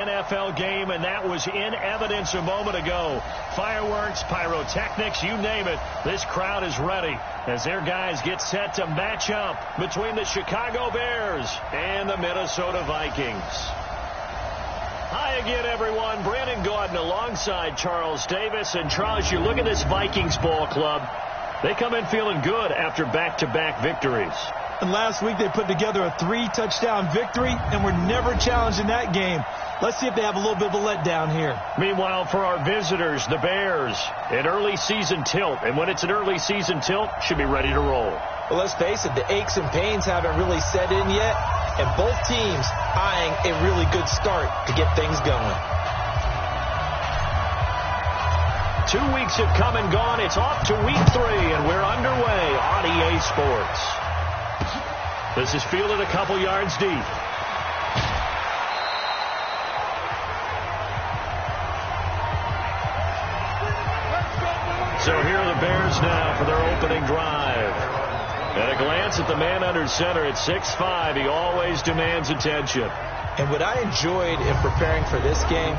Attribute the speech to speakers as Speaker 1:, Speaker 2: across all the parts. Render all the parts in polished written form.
Speaker 1: NFL game, and that was in evidence a moment ago. Fireworks, pyrotechnics, you name it. This crowd is ready as their guys get set to match up between the Chicago Bears and the Minnesota Vikings. Hi again, everyone. Brandon Gaudin alongside Charles Davis. And Charles, you look at this Vikings ball club. They come in feeling good after back-to-back victories.
Speaker 2: And last week they put together a 3-touchdown victory and were never challenged in that game. Let's see if they have a little bit of a letdown here.
Speaker 1: Meanwhile, for our visitors, the Bears, an early season tilt. And when it's an early season tilt, should be ready to roll.
Speaker 3: Well, let's face it, the aches and pains haven't really set in yet. And both teams eyeing a really good start to get things going.
Speaker 1: 2 weeks have come and gone. It's off to week 3, and we're underway on EA Sports. This is fielded a couple yards deep. So here are the Bears now for their opening drive. At a glance at the man under center at 6'5", he always demands attention.
Speaker 3: And what I enjoyed in preparing for this game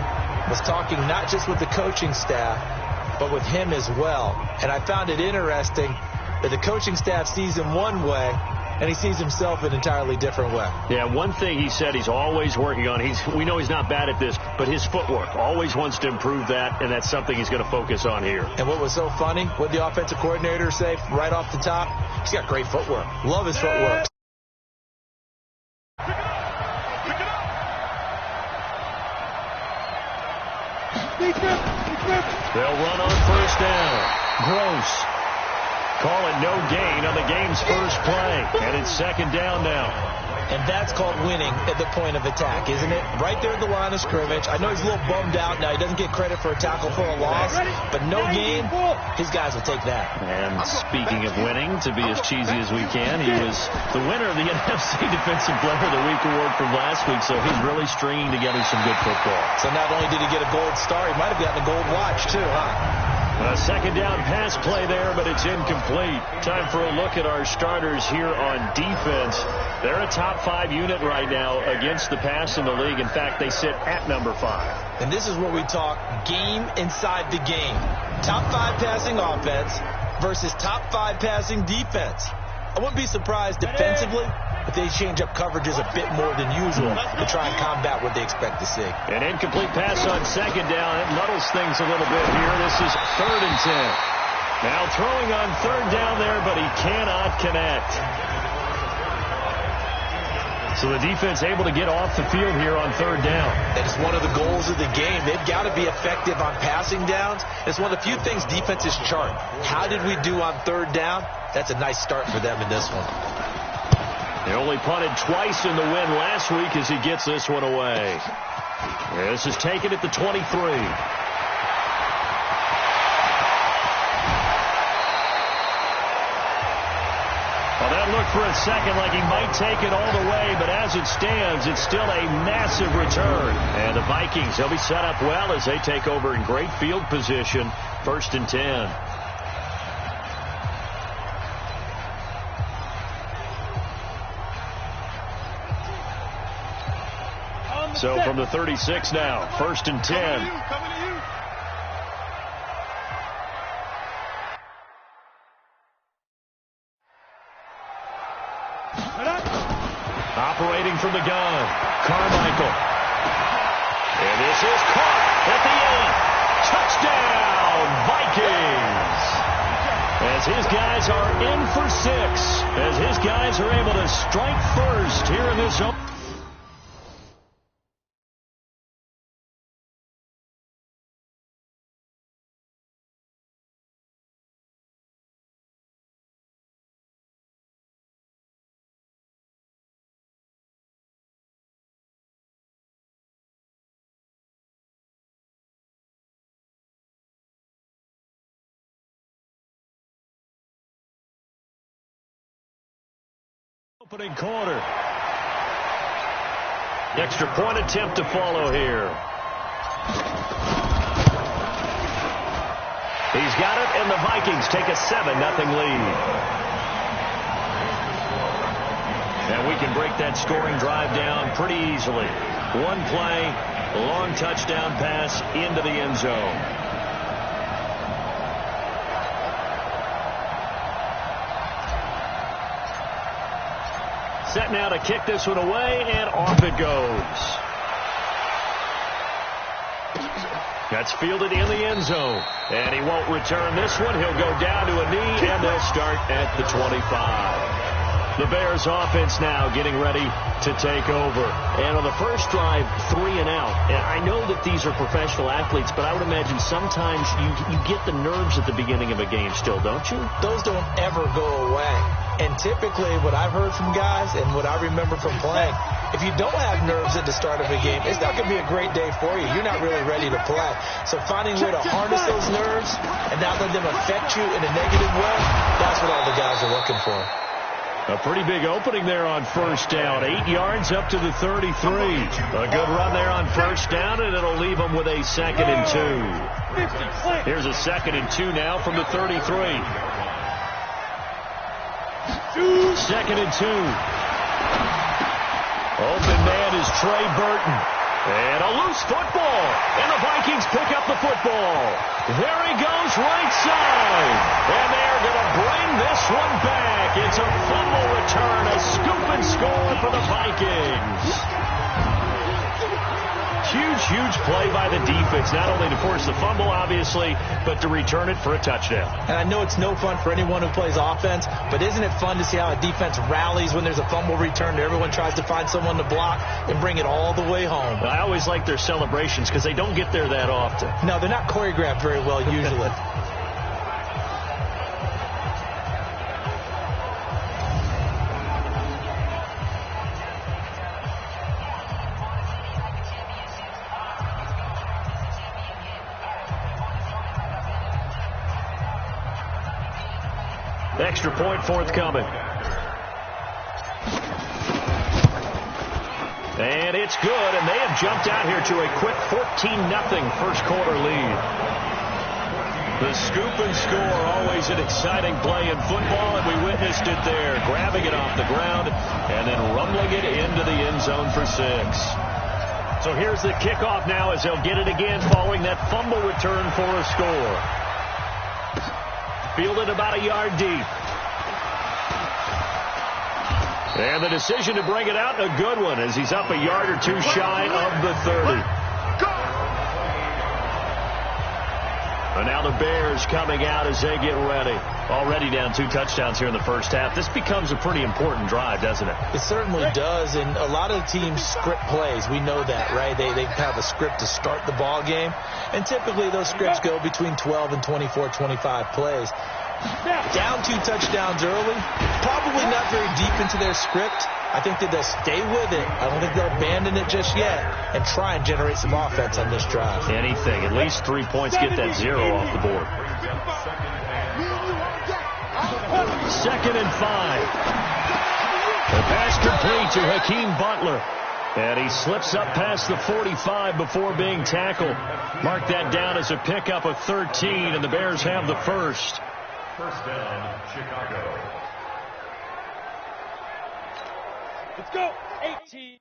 Speaker 3: was talking not just with the coaching staff, but with him as well. And I found it interesting that the coaching staff sees him one way, and he sees himself an entirely different way.
Speaker 1: Yeah, one thing he said he's always working on. We know he's not bad at this, but his footwork, always wants to improve that, and that's something he's going to focus on here.
Speaker 3: And what was so funny, what the offensive coordinator say right off the top, he's got great footwork. Love his footwork.
Speaker 1: They'll run on first down. Gross. Call it no gain on the game's first play. And it's second down now.
Speaker 3: And that's called winning at the point of attack, isn't it? Right there at the line of scrimmage. I know he's a little bummed out now. He doesn't get credit for a tackle for a loss. But no gain, his guys will take that.
Speaker 1: And speaking of winning, to be as cheesy as we can, he was the winner of the NFC Defensive Player of the Week award from last week. So he's really stringing together some good football.
Speaker 3: So not only did he get a gold star, he might have gotten a gold watch too, huh?
Speaker 1: A second down pass play there, but it's incomplete. Time for a look at our starters here on defense. They're a top 5 unit right now against the pass in the league. In fact, they sit at number 5.
Speaker 3: And this is where we talk game inside the game. Top 5 passing offense versus top 5 passing defense. I wouldn't be surprised defensively if they change up coverages a bit more than usual to try and combat what they expect to see.
Speaker 1: An incomplete pass on second down. It muddles things a little bit here. This is 3rd and 10. Now throwing on 3rd down there, but he cannot connect. So the defense able to get off the field here on 3rd down.
Speaker 3: That is one of the goals of the game. They've got to be effective on passing downs. It's one of the few things defenses chart. How did we do on 3rd down? That's a nice start for them in this one.
Speaker 1: They only punted twice in the win last week as he gets this one away. This is taken at the 23. Well, that looked for a second like he might take it all the way, but as it stands, it's still a massive return. And the Vikings, they'll be set up well as they take over in great field position, 1st and 10. So from the 36 now, 1st and 10. Operating from the gun, Carmichael. And this is caught at the 8. Touchdown, Vikings! As his guys are in for 6. As his guys are able to strike first here in this open. Opening quarter. Extra point attempt to follow here. He's got it, and the Vikings take a 7-0 lead. And we can break that scoring drive down pretty easily. One play, A long touchdown pass into the end zone. Set now to kick this one away, and off it goes. That's fielded in the end zone. And he won't return this one. He'll go down to a knee, and they'll start at the 25. The Bears offense now getting ready to take over. And on the first drive, 3 and out. And I know that these are professional athletes, but I would imagine sometimes you get the nerves at the beginning of a game still, don't you?
Speaker 3: Those don't ever go away. And typically what I've heard from guys and what I remember from playing, if you don't have nerves at the start of a game, it's not going to be a great day for you. You're not really ready to play. So finding a way to harness those nerves and not let them affect you in a negative way, that's what all the guys are looking for.
Speaker 1: A pretty big opening there on first down. 8 yards up to the 33. A good run there on first down, and it'll leave them with a 2nd and 2. Here's a 2nd and 2 now from the 33. 2nd and 2. Open man is Trey Burton. And a loose football. And the Vikings pick up the football. There he goes right side. And they're going to bring this one back. It's a fumble return. A scoop and score for the Vikings. Huge play by the defense, not only to force the fumble, obviously, but to return it for a touchdown.
Speaker 3: And I know it's no fun for anyone who plays offense, but isn't it fun to see how a defense rallies when there's a fumble return? Everyone tries to find someone to block and bring it all the way home.
Speaker 1: I always like their celebrations because they don't get there that often.
Speaker 3: No, they're not choreographed very well usually.
Speaker 1: Extra point forthcoming. And it's good, and they have jumped out here to a quick 14-0 first quarter lead. The scoop and score, always an exciting play in football, and we witnessed it there, grabbing it off the ground and then rumbling it into the end zone for 6. So here's the kickoff now as they'll get it again following that fumble return for a score. Fielded about a yard deep. And the decision to bring it out, a good one, as he's up a yard or two shy of the 30. And now the Bears coming out as they get ready. Already down 2 touchdowns here in the first half. This becomes a pretty important drive, doesn't it?
Speaker 3: It certainly does, and a lot of teams script plays. We know that, right? They have a script to start the ball game, and typically those scripts go between 12 and 24, 25 plays. Down 2 touchdowns early, probably not very deep into their script. I think that they'll stay with it. I don't think they'll abandon it just yet and try and generate some offense on this drive.
Speaker 1: Anything, at least 3 points, get that 0 off the board. 2nd and 5. The pass complete to Hakeem Butler. And he slips up past the 45 before being tackled. Mark that down as a pickup of 13, and the Bears have the first.
Speaker 4: First down, Chicago.
Speaker 2: Let's go. 18.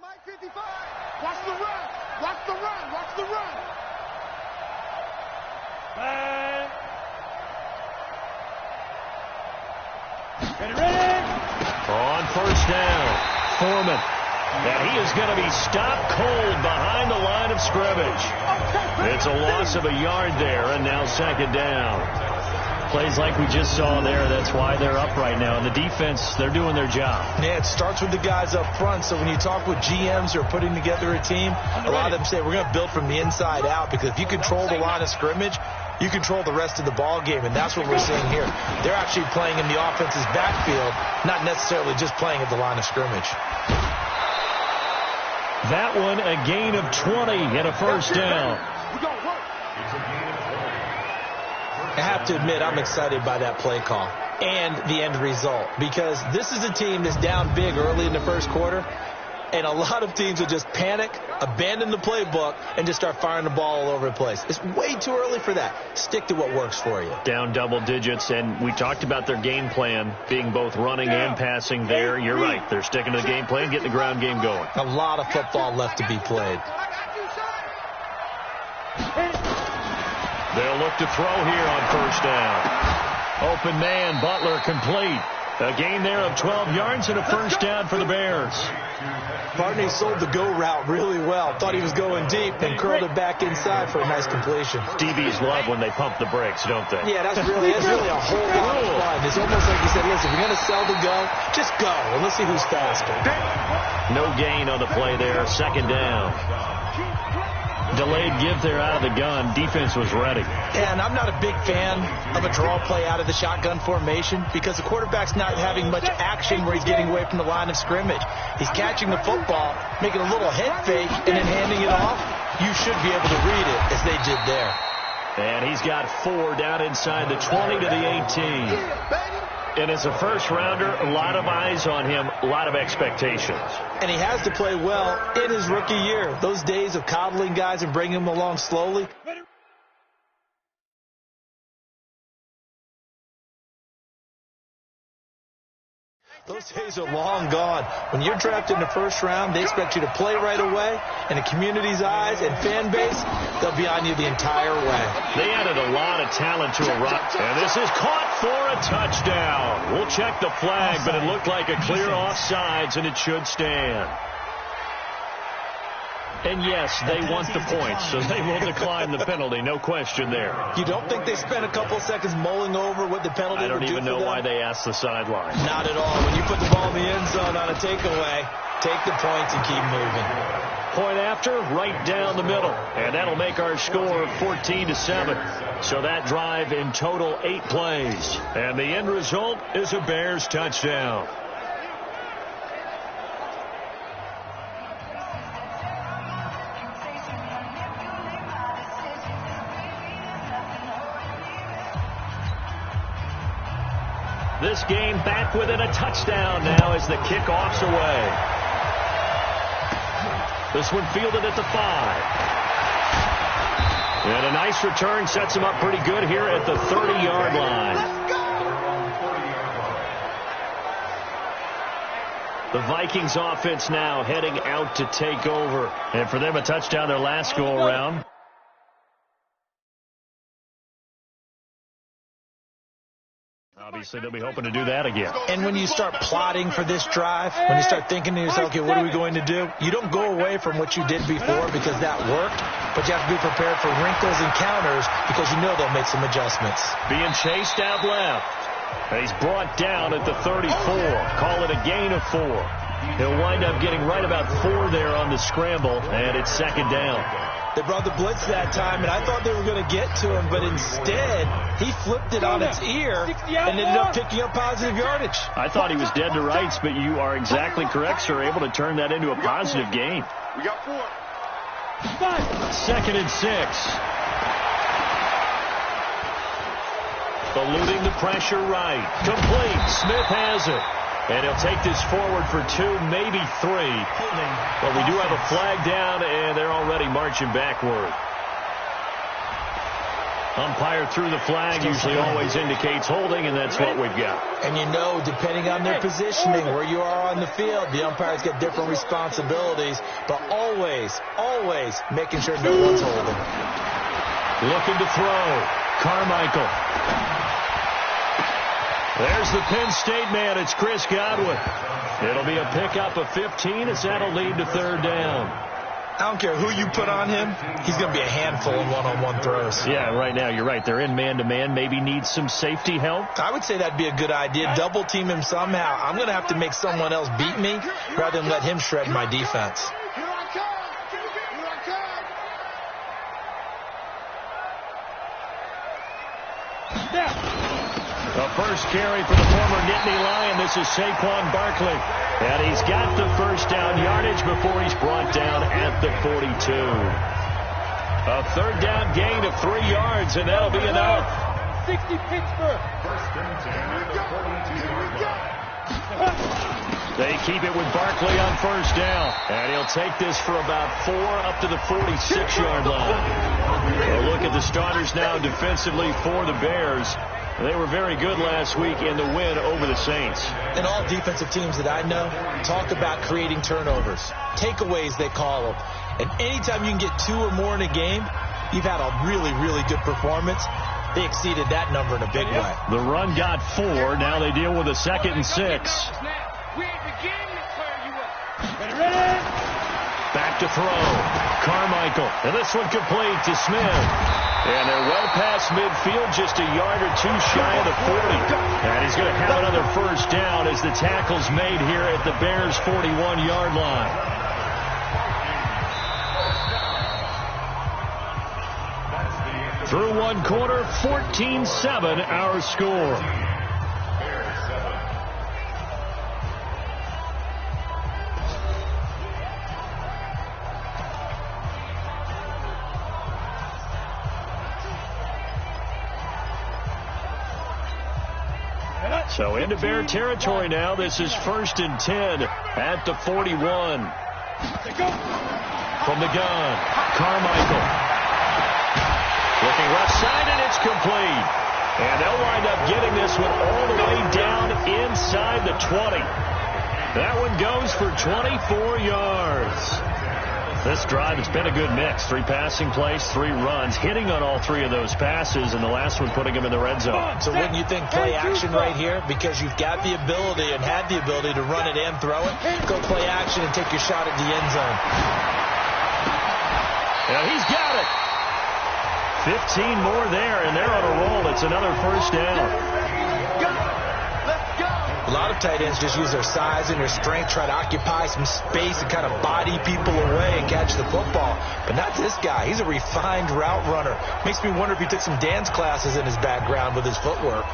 Speaker 5: Mike 55. Watch the run. Watch the run. Watch the run.
Speaker 2: Bang. Ready.
Speaker 1: On first down, Foreman And he is going to be stopped cold behind the line of scrimmage. It's a loss of a yard there, and now second down. Plays like we just saw there, that's why they're up right now. And the defense, they're doing their job.
Speaker 3: Yeah, it starts with the guys up front. So when you talk with GMs who are putting together a team, a lot of them say we're going to build from the inside out, because if you control the line of scrimmage, you control the rest of the ball game, and that's what we're seeing here. They're actually playing in the offense's backfield, not necessarily just playing at the line of scrimmage.
Speaker 1: That one, a gain of 20 and a first down.
Speaker 3: I have to admit, I'm excited by that play call and the end result, because this is a team that's down big early in the first quarter, and a lot of teams will just panic, abandon the playbook, and just start firing the ball all over the place. It's way too early for that. Stick to what works for you.
Speaker 1: Down double digits, and we talked about their game plan being both running and passing there. You're right. They're sticking to the game plan, getting the ground game going.
Speaker 3: A lot of football left to be played.
Speaker 1: They'll look to throw here on first down. Open man, Butler complete. A gain there of 12 yards and a first down for the Bears.
Speaker 3: Barney sold the go route really well. Thought he was going deep and curled it back inside for a nice completion.
Speaker 1: DBs love when they pump the brakes, don't they?
Speaker 3: Yeah, that's really a whole lot of fun. It's almost like he said, listen, if you're going to sell the go, just go, and let's see who's faster.
Speaker 1: No gain on the play there. Second down. Delayed give there out of the gun. Defense was ready.
Speaker 3: And I'm not a big fan of a draw play out of the shotgun formation, because the quarterback's not having much action where he's getting away from the line of scrimmage. He's catching the football, making a little head fake, and then handing it off. You should be able to read it, as they did there.
Speaker 1: And he's got 4 down inside the 20 to the 18. And as a first-rounder, a lot of eyes on him, a lot of expectations.
Speaker 3: And he has to play well in his rookie year. Those days of coddling guys and bringing them along slowly. Those days are long gone. When you're drafted in the first round, they expect you to play right away. And the community's eyes and fan base, they'll be on you the entire way.
Speaker 1: They added a lot of talent to a run. And this is caught for a touchdown. We'll check the flag, but it looked like a clear offsides, and it should stand. And yes, they want the points, so they will decline the penalty. No question there.
Speaker 3: You don't think they spent a couple seconds mulling over what the penalty would do?
Speaker 1: I don't even know why they asked the sideline.
Speaker 3: Not at all. When you put the ball in the end zone on a takeaway, take the points and keep moving.
Speaker 1: Point after, right down the middle. And that'll make our score 14-7. So that drive in total 8 plays. And the end result is a Bears touchdown. This game back within a touchdown now as the kickoff's away. This one fielded at the 5. And a nice return sets him up pretty good here at the 30-yard line. The Vikings offense now heading out to take over. And for them, a touchdown their last go-around. Obviously, they'll be hoping to do that again.
Speaker 3: And when you start plotting for this drive, when you start thinking to yourself, okay, what are we going to do? You don't go away from what you did before because that worked, but you have to be prepared for wrinkles and counters because you know they'll make some adjustments.
Speaker 1: Being chased out left. And he's brought down at the 34. Call it a gain of 4. He'll wind up getting right about 4 there on the scramble, and it's second down.
Speaker 3: They brought the blitz that time, and I thought they were going to get to him, but instead, he flipped it on its ear and ended up picking up positive yardage.
Speaker 1: I thought he was dead to rights, but you are exactly correct, sir. Able to turn that into a positive gain.
Speaker 5: We got 4.
Speaker 1: 2nd and 6. Eluding the pressure right. Complete. Smith has it. And he'll take this forward for 2, maybe 3. But we do have a flag down, and they're already marching backward. Umpire threw the flag, usually always indicates holding, and that's what we've got.
Speaker 3: And you know, depending on their positioning, where you are on the field, the umpires get different responsibilities, but always, always making sure no one's holding.
Speaker 1: Looking to throw. Carmichael. There's the Penn State man. It's Chris Godwin. It'll be a pickup of 15 as that'll lead to third down.
Speaker 3: I don't care who you put on him. He's going to be a handful in one-on-one throws.
Speaker 1: Yeah, right now, you're right. They're in man-to-man. Maybe needs some safety help.
Speaker 3: I would say that'd be a good idea. Double team him somehow. I'm going to have to make someone else beat me rather than let him shred my defense.
Speaker 1: The first carry for the former Nittany Lion. This is Saquon Barkley. And he's got the first down yardage before he's brought down at the 42. A third down gain of 3 yards, and that'll be enough.
Speaker 5: 60 Pittsburgh.
Speaker 4: First and 10 at the 42-yard line.
Speaker 1: They keep it with Barkley on first down. And he'll take this for about 4 up to the 46-yard line. A look at the starters now defensively for the Bears. They were very good last week in the win over the Saints.
Speaker 3: And all defensive teams that I know talk about creating turnovers. Takeaways, they call them. And anytime you can get 2 or more in a game, you've had a really, really good performance. They exceeded that number in a big way.
Speaker 1: The run got 4. Now they deal with a 2nd and 6. Back to throw. Carmichael. And this one complete to Smith. And they're well past midfield, just a yard or 2 shy of the 40. And he's going to have another first down as the tackle's made here at the Bears' 41-yard line. Through 1 quarter, 14-7 our score. So into Bear territory now. This is 1st and 10 at the 41. From the gun, Carmichael. Looking left side, and it's complete. And they'll wind up getting this one all the way down inside the 20. That one goes for 24 yards. This drive, it's been a good mix. 3 passing plays, 3 runs, hitting on all 3 of those passes, and the last one putting him in the red zone.
Speaker 3: So wouldn't you think play action right here? Because you've got the ability and had the ability to run it and throw it. Go play action and take your shot at the end zone.
Speaker 1: And he's got it. 15 more there, and they're on a roll. It's another first down.
Speaker 3: A lot of tight ends just use their size and their strength, try to occupy some space and kind of body people away and catch the football. But not this guy. He's a refined route runner. Makes me wonder if he took some dance classes in his background with his footwork.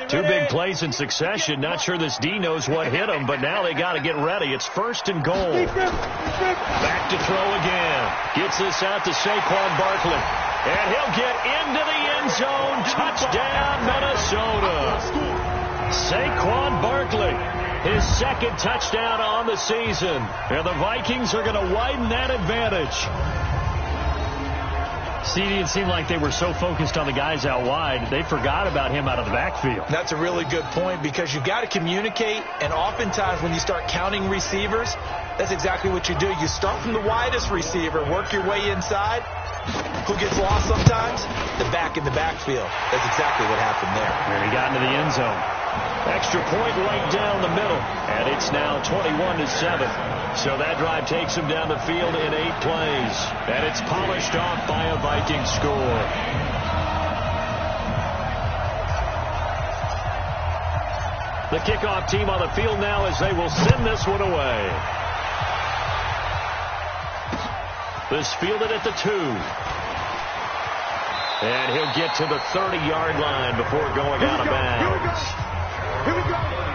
Speaker 1: Two big plays in succession. Not sure this D knows what hit him, but now they got to get ready. It's 1st and goal. Back to throw again. Gets this out to Saquon Barkley. And he'll get into the end zone. Touchdown, Minnesota. Saquon Barkley, his 2nd touchdown on the season. And the Vikings are going to widen that advantage. See, it seemed like they were so focused on the guys out wide, they forgot about him out of the backfield.
Speaker 3: That's a really good point because you've got to communicate, and oftentimes when you start counting receivers, that's exactly what you do. You start from the widest receiver, work your way inside. Who gets lost sometimes? The back in the backfield. That's exactly what happened there.
Speaker 1: And he got into the end zone. Extra point right down the middle, and it's now 21-7. So that drive takes him down the field in 8 plays, and it's polished off by a Viking score. The kickoff team on the field now as they will send this one away. This fielded at the 2. And he'll get to the 30-yard line before going out of bounds.
Speaker 5: Here we go.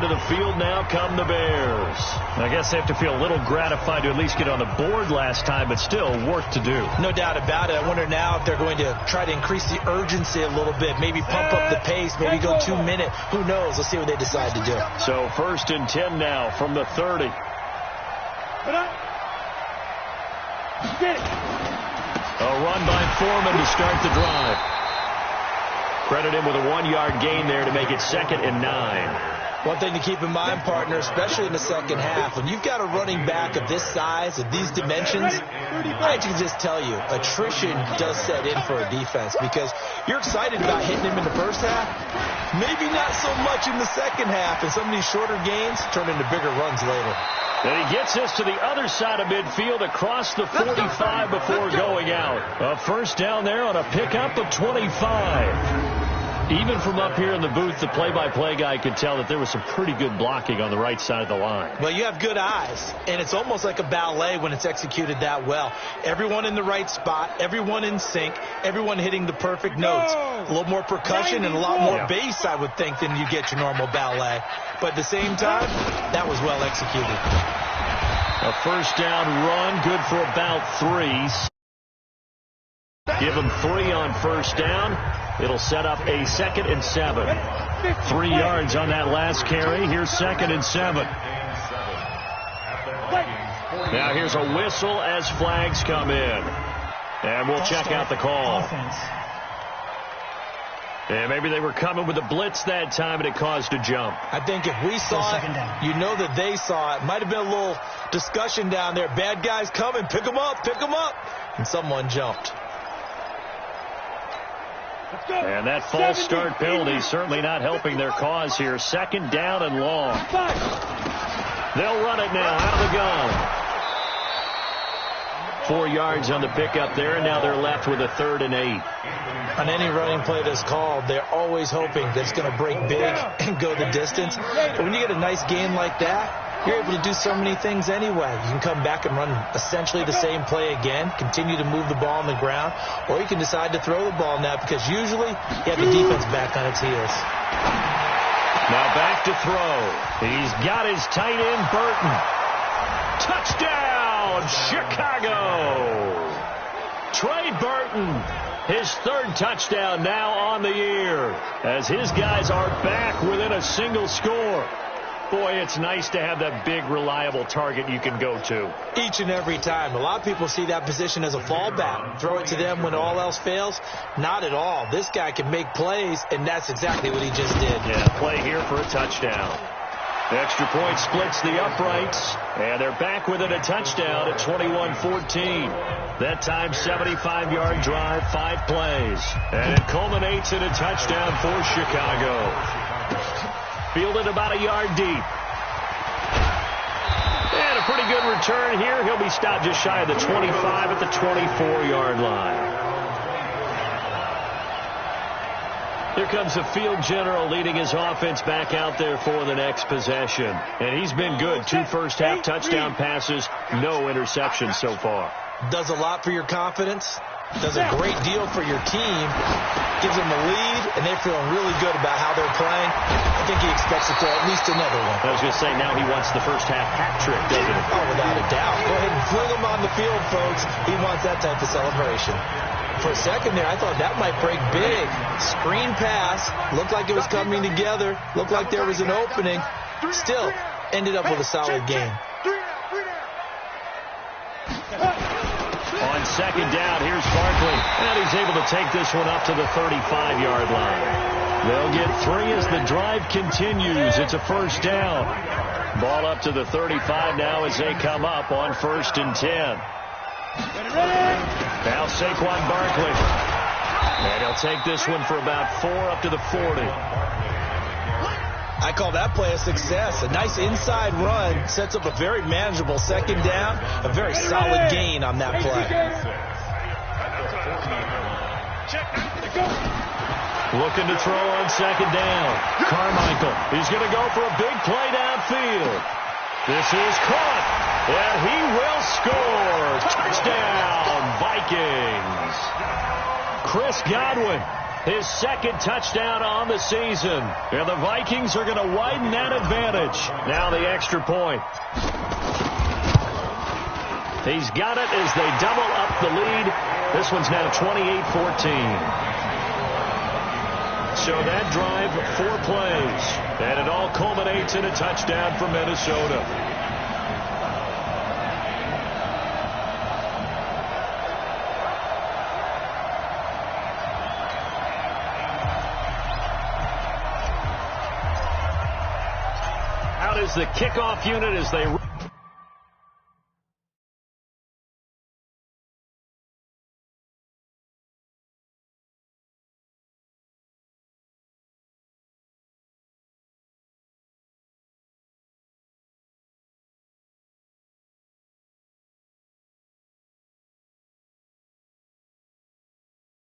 Speaker 1: onto the field now come the Bears.
Speaker 2: I guess they have to feel a little gratified to at least get on the board last time, but still work to do.
Speaker 3: No doubt about it. I wonder now if they're going to try to increase the urgency a little bit, maybe pump up the pace, maybe go 2 minute. Who knows? Let's see what they decide to do.
Speaker 1: So 1st and 10 now from the 30. A run by Foreman to start the drive. Credit him with a 1-yard gain there to make it 2nd and 9.
Speaker 3: One thing to keep in mind, partner, especially in the second half, when you've got a running back of this size, of these dimensions, I can just tell you, attrition does set in for a defense because you're excited about hitting him in the first half, maybe not so much in the second half, and some of these shorter gains turn into bigger runs later.
Speaker 1: And he gets us to the other side of midfield across the 45 before going out. A first down there on a pickup of 25. Even from up here in the booth, the play-by-play guy could tell that there was some pretty good blocking on the right side of the line.
Speaker 3: Well, you have good eyes, and it's almost like a ballet when it's executed that well. Everyone in the right spot, everyone in sync, everyone hitting the perfect notes. A little more percussion and a lot more bass, I would think, than you get your normal ballet. But at the same time, that was well executed.
Speaker 1: A first down run, good for about 3. Give him 3 on first down. It'll set up a 2nd and 7. 3 yards on that last carry. Here's 2nd and 7. Now here's a whistle as flags come in. And we'll check out the call. And maybe they were coming with a blitz that time and it caused a jump.
Speaker 3: I think if we saw it, you know that they saw it. Might have been a little discussion down there. Bad guys coming. Pick them up. Pick them up. And someone jumped.
Speaker 1: And that false start penalty certainly not helping their cause here. 2nd down and long. They'll run it now out of the gun. 4 yards on the pickup there, and now they're left with a 3rd and 8.
Speaker 3: On any running play that's called, they're always hoping that it's going to break big and go the distance. But when you get a nice game like that, you're able to do so many things anyway. You can come back and run essentially the same play again, continue to move the ball on the ground, or you can decide to throw the ball now because usually you have the defense back on its heels.
Speaker 1: Now back to throw. He's got his tight end, Burton. Touchdown, Chicago! Trey Burton, his 3rd touchdown now on the year as his guys are back within a single score. Boy, it's nice to have that big, reliable target you can go to.
Speaker 3: Each and every time. A lot of people see that position as a fallback. Throw it to them when all else fails. Not at all. This guy can make plays, and that's exactly what he just did.
Speaker 1: Yeah, play here for a touchdown. The extra point splits the uprights, and they're back within a touchdown at 21-14. That time, 75-yard drive, 5 plays. And it culminates in a touchdown for Chicago. Fielded about a yard deep. And a pretty good return here. He'll be stopped just shy of the 25 at the 24-yard line. Here comes the field general leading his offense back out there for the next possession. And he's been good. 2 first-half touchdown passes, no interceptions so far.
Speaker 3: Does a lot for your confidence. Does a great deal for your team. Gives them a lead, and they're feeling really good about how they're playing. I think he expects to throw at least another one.
Speaker 1: I was going to say, now he wants the first-half hat trick, doesn't he?
Speaker 3: Oh, without a doubt. Go ahead and fling him on the field, folks. He wants that type of celebration. For a second there, I thought that might break big. Screen pass. Looked like it was coming together. Looked like there was an opening. Still, ended up with a solid game.
Speaker 1: On 2nd down, here's Barkley. And he's able to take this one up to the 35-yard line. They'll get 3 as the drive continues. It's a first down. Ball up to the 35 now as they come up on 1st and 10. Now Saquon Barkley. And he'll take this one for about 4 up to the 40.
Speaker 3: I call that play a success. A nice inside run sets up a very manageable 2nd down. A very solid gain on that play.
Speaker 1: Looking to throw on 2nd down. Carmichael. He's going to go for a big play downfield. This is caught. And he will score. Touchdown, Vikings. Chris Godwin His second touchdown on the season. And the Vikings are going to widen that advantage. Now the extra point. He's got it as they double up the lead. This one's now 28-14. So that drive, 4 plays. And it all culminates in a touchdown for Minnesota. Out is the kickoff unit as they...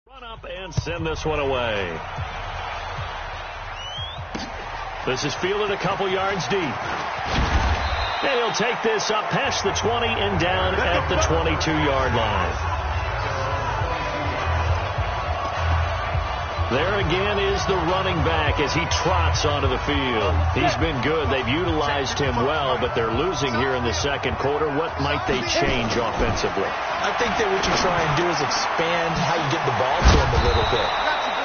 Speaker 1: Run up and send this one away. This is fielded a couple yards deep. And he'll take this up past the 20 and down at the 22-yard line. There again is the running back as he trots onto the field. He's been good. They've utilized him well, but they're losing here in the second quarter. What might they change offensively?
Speaker 3: I think that what you try and do is expand how you get the ball to him a little bit.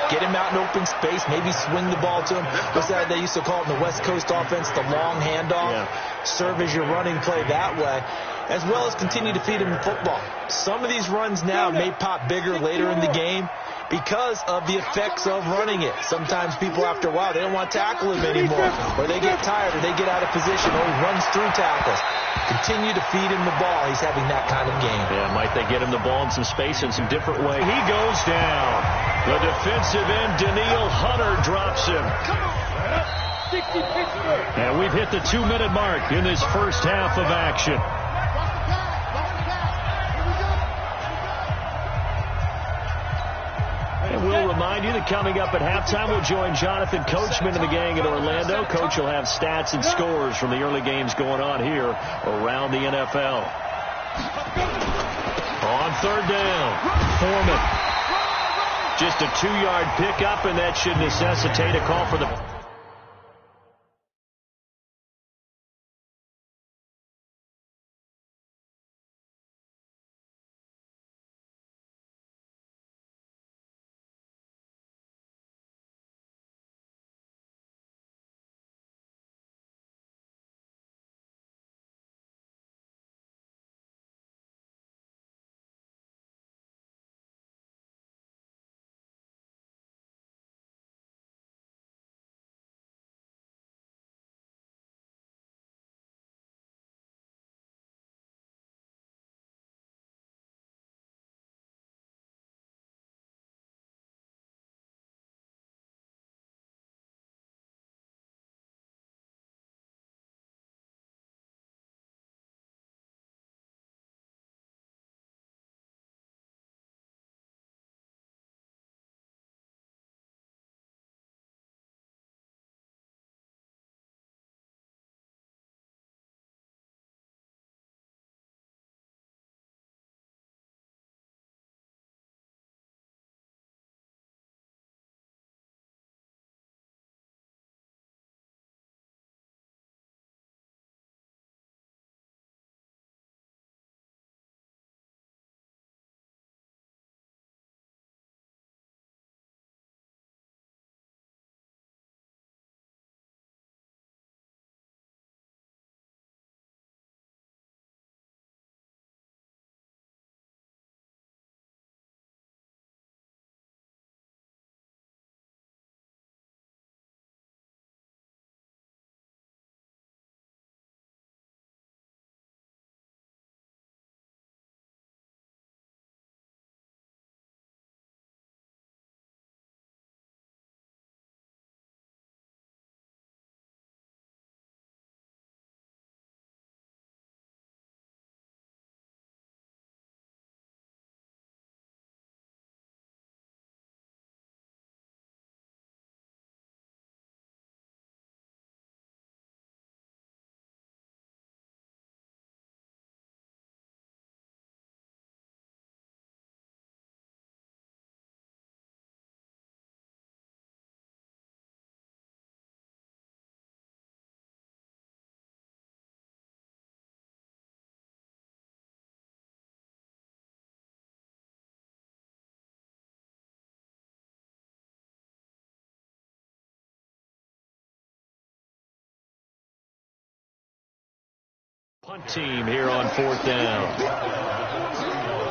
Speaker 3: Get him out in open space, maybe swing the ball to him. What's that they used to call it in the West Coast offense, the long handoff? Yeah. Serve as your running play that way, as well as continue to feed him football. Some of these runs now may pop bigger later in the game because of the effects of running it. Sometimes people, after a while, they don't want to tackle him anymore, or they get tired, or they get out of position, or he runs through tackles. Continue to feed him the ball. He's having that kind of game.
Speaker 1: Yeah, might they get him the ball in some space in some different way? He goes down. The defensive end, Daniil Hunter, drops him. And we've hit the 2-minute mark in this first half of action. And we'll remind you that coming up at halftime, we'll join Jonathan Coachman and the gang in Orlando. Coach will have stats and scores from the early games going on here around the NFL. On third down, Foreman. Just a 2-yard pickup, and that should necessitate a call for the... Punt team here on 4th down.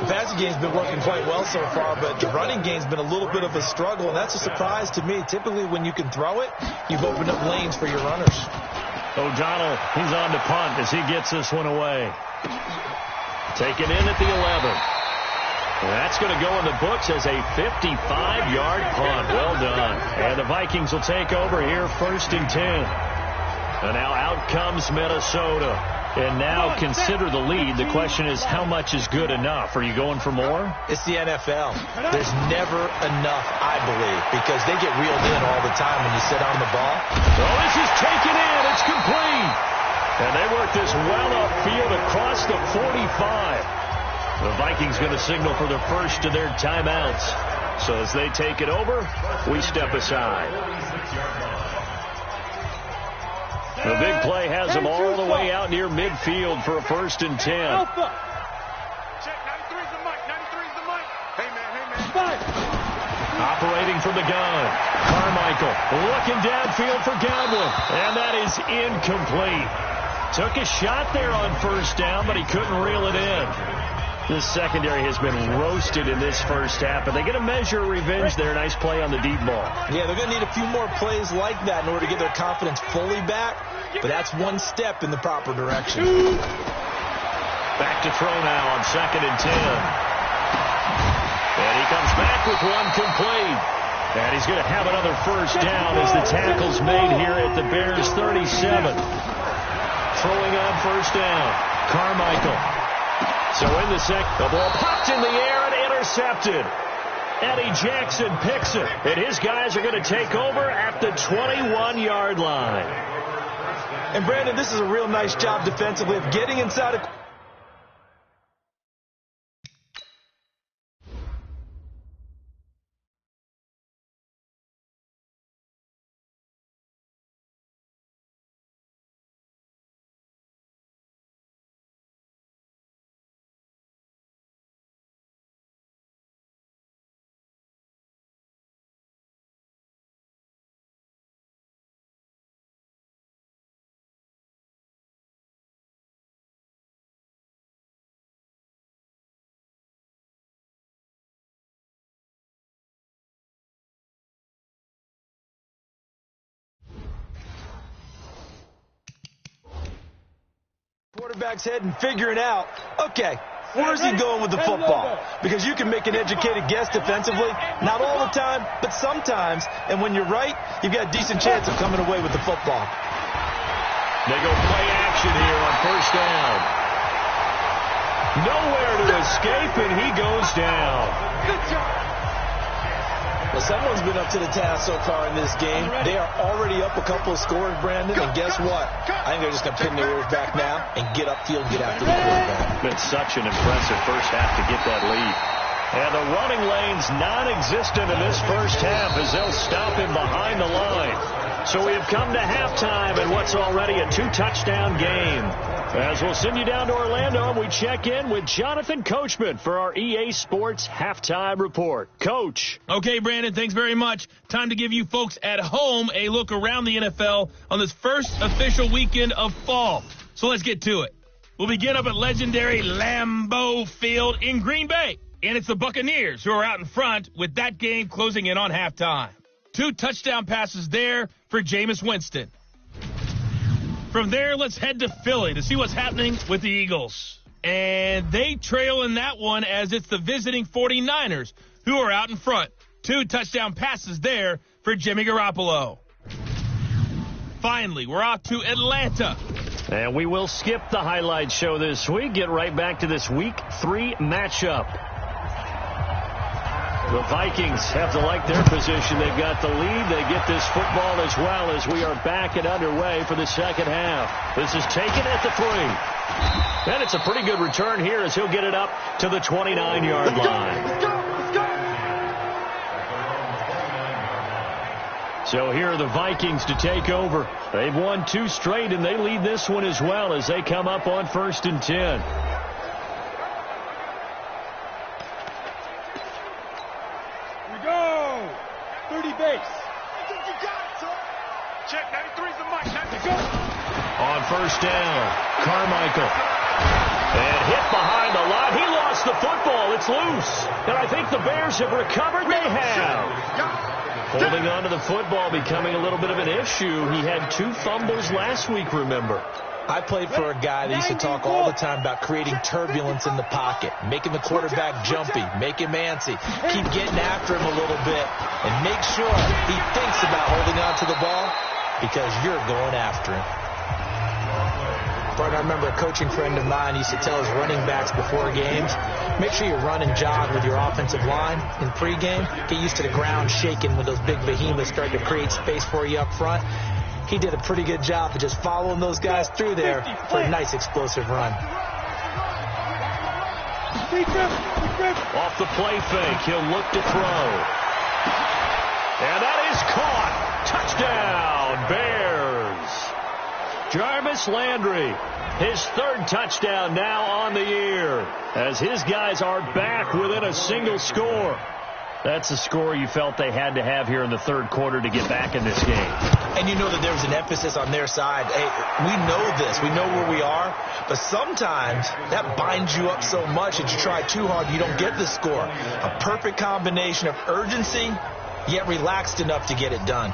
Speaker 3: The passing game's been working quite well so far, but the running game's been a little bit of a struggle, and that's a surprise to me. Typically, when you can throw it, you've opened up lanes for your runners.
Speaker 1: O'Donnell, he's on to punt as he gets this one away. Taken in at the 11. That's going to go in the books as a 55-yard punt. Well done. And the Vikings will take over here 1st and 10. And now out comes Minnesota. And now consider the lead. The question is, how much is good enough? Are you going for more?
Speaker 3: It's the NFL. There's never enough, I believe, because they get reeled in all the time when you sit on the ball.
Speaker 1: Oh, this is taken in. It's complete. And they work this well upfield across the 45. The Vikings going to signal for the first of their timeouts. So as they take it over, we step aside. The big play has them all the way out near midfield for a 1st and 10.
Speaker 5: Check, 93's the mic, 93's the mic. Hey, man.
Speaker 1: Operating from the gun. Carmichael looking downfield for Godwin. And that is incomplete. Took a shot there on 1st down, but he couldn't reel it in. This secondary has been roasted in this first half, but they get a measure of revenge there. Nice play on the deep ball.
Speaker 3: Yeah, they're going to need a few more plays like that in order to get their confidence fully back, but that's one step in the proper direction.
Speaker 1: Back to throw now on 2nd and 10. And he comes back with one complete. And he's going to have another 1st down as the tackle's made here at the Bears' 37. Throwing on 1st down. Carmichael. So in the second, the ball popped in the air and intercepted. Eddie Jackson picks it, and his guys are going to take over at the 21-yard line.
Speaker 3: And, Brandon, this is a real nice job defensively of getting inside a... quarterback's head and figuring out, okay, where's he going with the football? Because you can make an educated guess defensively, not all the time, but sometimes, and when you're right, you've got a decent chance of coming away with the football.
Speaker 1: They go play action here on 1st down. Nowhere to escape, and he goes down.
Speaker 5: Good job.
Speaker 3: Well, someone's been up to the task so far in this game. They are already up a couple of scores, Brandon, and guess what? I think they're just going to pin their ears back now and get upfield and get after the quarterback.
Speaker 1: It's such an impressive first half to get that lead. And the running lane's non-existent in this first half as they'll stop him behind the line. So we have come to halftime in what's already a 2-touchdown game. As we'll send you down to Orlando, and we check in with Jonathan Coachman for our EA Sports Halftime Report. Coach.
Speaker 6: Okay, Brandon, thanks very much. Time to give you folks at home a look around the NFL on this first official weekend of fall. So let's get to it. We'll begin up at legendary Lambeau Field in Green Bay. And it's the Buccaneers who are out in front with that game closing in on halftime. 2 touchdown passes there for Jameis Winston. From there, let's head to Philly to see what's happening with the Eagles. And they trail in that one as it's the visiting 49ers who are out in front. 2 touchdown passes there for Jimmy Garoppolo. Finally, we're off to Atlanta.
Speaker 1: And we will skip the highlight show this week. Get right back to this Week 3 matchup. The Vikings have to like their position. They've got the lead. They get this football as well as we are back and underway for the second half. This is taken at the 3. And it's a pretty good return here as he'll get it up to the 29-yard line.
Speaker 5: Let's go.
Speaker 1: So here are the Vikings to take over. They've won 2 straight, and they lead this one as well as they come up on 1st and 10.
Speaker 5: Go. 30 base. Check, 93's the mic. 93.
Speaker 1: On first down, Carmichael. And hit behind the line. He lost the football. It's loose. And I think the Bears have recovered. They have. Holding on to the football becoming a little bit of an issue. He had 2 fumbles last week, remember.
Speaker 3: I played for a guy that used to talk all the time about creating turbulence in the pocket, making the quarterback jumpy, make him antsy, keep getting after him a little bit, and make sure he thinks about holding on to the ball because you're going after him. Bart, I remember a coaching friend of mine used to tell his running backs before games, make sure you run and jog with your offensive line in pregame. Get used to the ground shaking when those big behemoths start to create space for you up front. He did a pretty good job of just following those guys through there for a nice explosive run.
Speaker 1: Off the play fake, he'll look to throw. And that is caught. Touchdown, Bears. Jarvis Landry, his 3rd touchdown now on the year, as his guys are back within a single score. That's a score you felt they had to have here in the 3rd quarter to get back in this game.
Speaker 3: And you know that there was an emphasis on their side. Hey, we know this. We know where we are. But sometimes that binds you up so much that you try too hard, you don't get the score. A perfect combination of urgency, yet relaxed enough to get it done.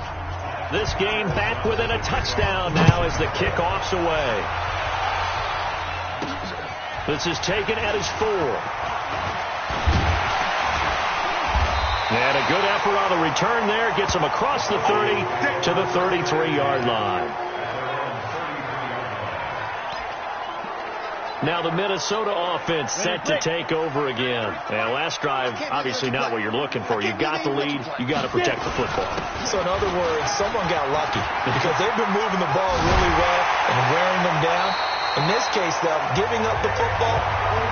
Speaker 1: This game back within a touchdown now as the kickoff's away. This is taken at his 4. And a good effort on the return there. Gets him across the 30 to the 33-yard line. Now the Minnesota offense set to take over again. And last drive, obviously not what you're looking for. You got the lead. You got to protect the football.
Speaker 3: So in other words, someone got lucky because they've been moving the ball really well and wearing them down. In this case, though, giving up the football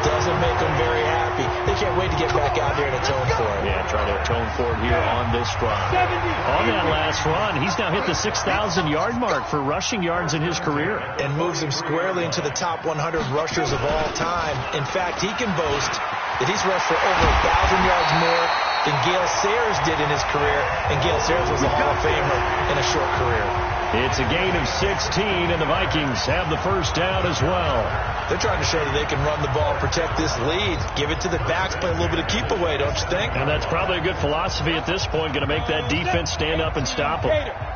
Speaker 3: doesn't make them very happy. They can't wait to get back out there and atone for it.
Speaker 1: Yeah, try to atone for it here on this drive. On that last run, he's now hit the 6,000-yard mark for rushing yards in his career.
Speaker 3: And moves him squarely into the top 100 rushers of all time. In fact, he can boast that he's rushed for over 1,000 yards more than Gale Sayers did in his career. And Gale Sayers was a Hall of Famer in a short career.
Speaker 1: It's a gain of 16, and the Vikings have the first down as well.
Speaker 3: They're trying to show that they can run the ball and protect this lead. Give it to the backs, play a little bit of keep away, don't you think?
Speaker 1: And that's probably a good philosophy at this point, going to make that defense stand up and stop them.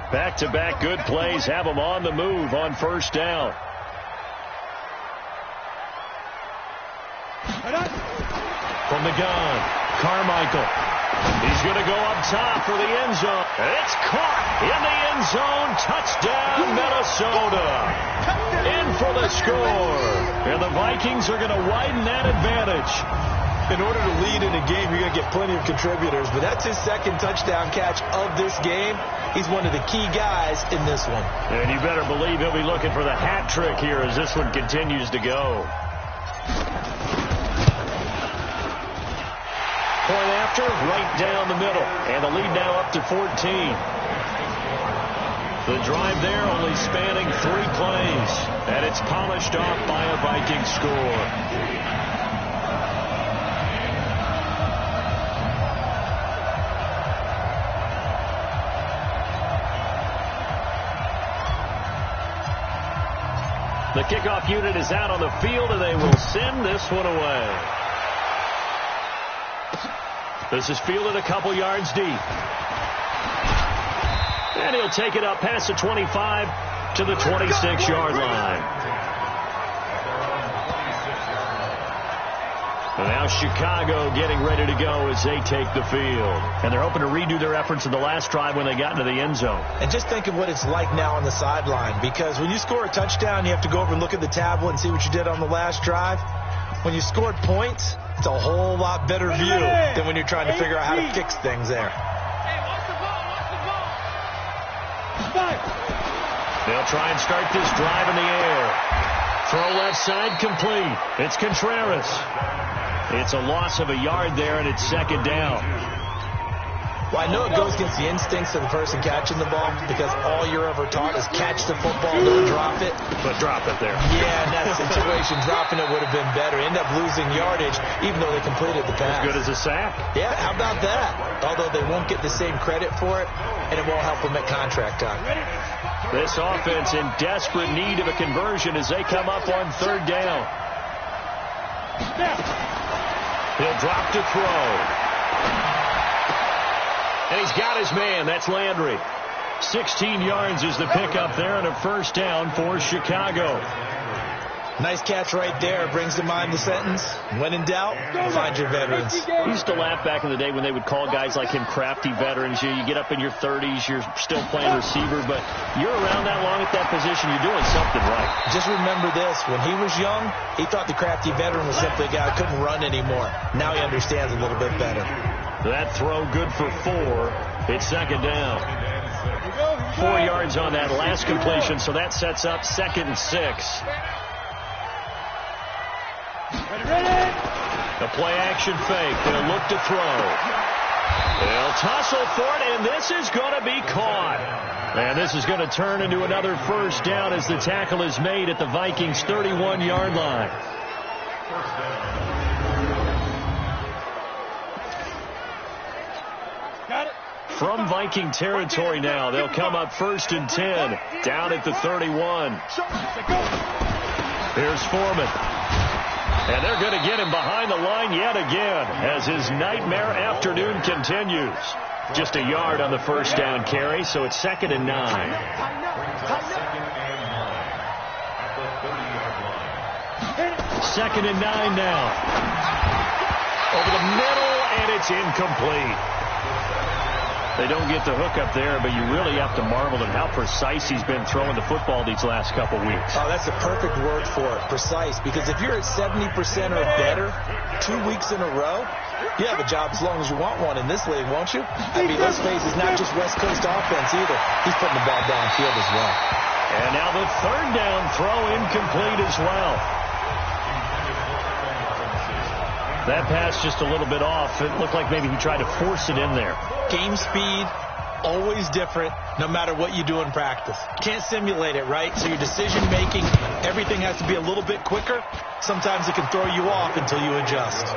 Speaker 1: Back-to-back good plays, have them on the move on first down. From the gun, Carmichael. He's going to go up top for the end zone. It's caught in the end zone. Touchdown, Minnesota. In for the score. And the Vikings are going to widen that advantage.
Speaker 3: In order to lead in a game, you're going to get plenty of contributors. But that's his 2nd touchdown catch of this game. He's one of the key guys in this one.
Speaker 1: And you better believe he'll be looking for the hat trick here as this one continues to go. Point after, right down the middle. And the lead now up to 14. The drive there only spanning 3 plays. And it's polished off by a Viking score. The kickoff unit is out on the field, and they will send this one away. This is fielded a couple yards deep. And he'll take it up past the 25 to the 26-yard line. And now Chicago getting ready to go as they take the field. And they're hoping to redo their efforts in the last drive when they got into the end zone.
Speaker 3: And just think of what it's like now on the sideline. Because when you score a touchdown, you have to go over and look at the tablet and see what you did on the last drive. When you scored points, it's a whole lot better view than when you're trying to figure out how to fix things there.
Speaker 1: They'll try and start this drive in the air. Throw left side complete. It's Contreras. It's a loss of a yard there, and it's 2nd down.
Speaker 3: Well, I know it goes against the instincts of the person catching the ball because all you're ever taught is catch the football, don't drop it.
Speaker 1: But drop it there.
Speaker 3: Yeah, in that situation, dropping it would have been better. End up losing yardage, even though they completed the pass.
Speaker 1: As good as a sack.
Speaker 3: Yeah, how about that? Although they won't get the same credit for it, and it won't help them at contract time.
Speaker 1: This offense in desperate need of a conversion as they come up on third down. He'll drop to throw. And he's got his man. That's Landry. 16 yards is the pickup there and a first down for Chicago.
Speaker 3: Nice catch right there. Brings to mind the sentence, when in doubt, find your veterans.
Speaker 1: We used to laugh back in the day when they would call guys like him crafty veterans. You get up in your 30s, you're still playing receiver, but you're around that long at that position, you're doing something right. Just
Speaker 3: remember this. When he was young, he thought the crafty veteran was simply a guy who couldn't run anymore. Now he understands a little bit better.
Speaker 1: That throw good for 4. It's second down. 4 yards on that last completion, so that sets up 2nd and 6. A play-action fake. They'll look to throw. They'll tussle for it, and this is going to be caught. And this is going to turn into another first down as the tackle is made at the Vikings' 31-yard line. From Viking territory now, they'll come up 1st and 10, down at the 31. Here's Foreman. And they're going to get him behind the line yet again as his nightmare afternoon continues. Just a yard on the first down carry, so it's 2nd and 9. 2nd and 9 now. Over the middle, and it's incomplete. They don't get the hook up there, but you really have to marvel at how precise he's been throwing the football these last couple weeks.
Speaker 3: Oh, that's the perfect word for it, precise. Because if you're at 70% or better 2 weeks in a row, you have a job as long as you want one in this league, won't you? I mean, let's face it, it's not just West Coast offense either. He's putting the ball downfield as well.
Speaker 1: And now the 3rd down throw incomplete as well. That pass just a little bit off. It looked like maybe he tried to force it in there.
Speaker 3: Game speed, always different, no matter what you do in practice. Can't simulate it, right? So your decision-making, everything has to be a little bit quicker. Sometimes it can throw you off until you adjust.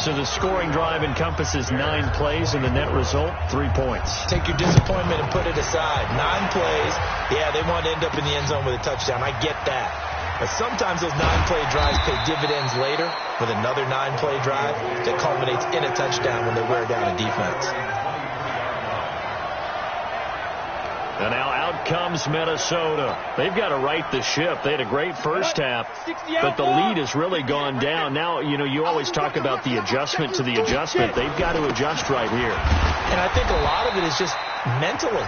Speaker 1: So the scoring drive encompasses 9 plays, and the net result, 3 points.
Speaker 3: Take your disappointment and put it aside. 9 plays, yeah, they want to end up in the end zone with a touchdown. I get that. But sometimes those 9-play drives pay dividends later with another 9-play drive that culminates in a touchdown when they wear down a defense.
Speaker 1: And now out comes Minnesota. They've got to right the ship. They had a great first half, but the lead has really gone down. Now, you always talk about the adjustment to the adjustment. They've got to adjust right here.
Speaker 3: And I think a lot of it is just mentally.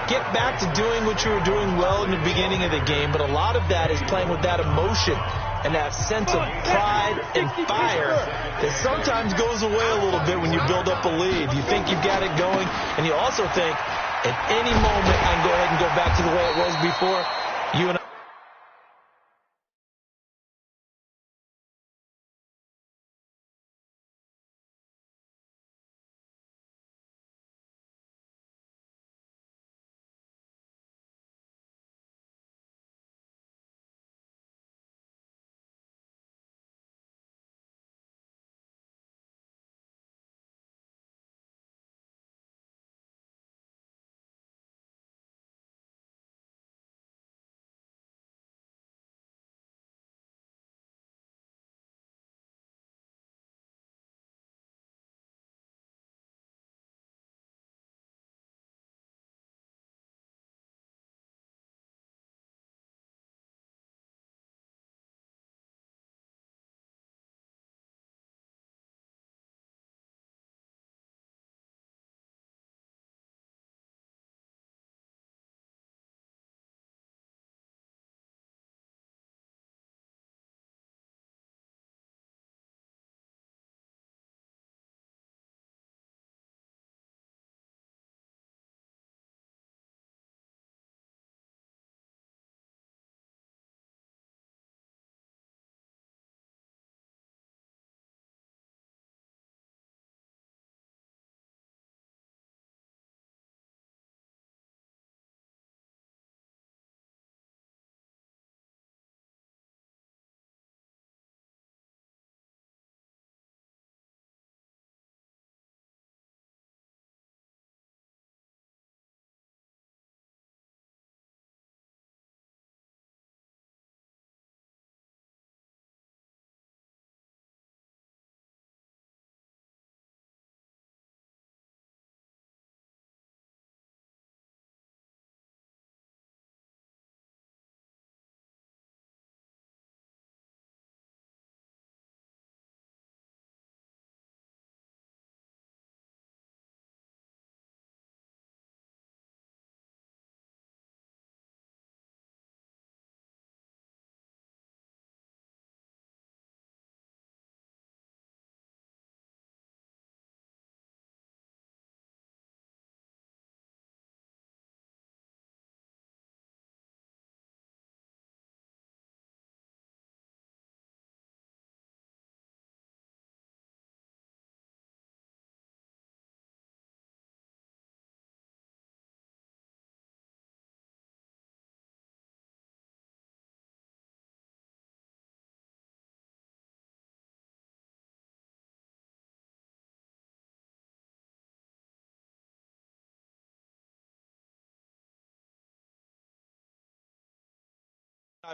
Speaker 3: Get back to doing what you were doing well in the beginning of the game, but a lot of that is playing with that emotion and that sense of pride and fire that sometimes goes away a little bit when you build up a lead. You think you've got it going, and you also think, at any moment, I can go ahead and go back to the way it was before. You and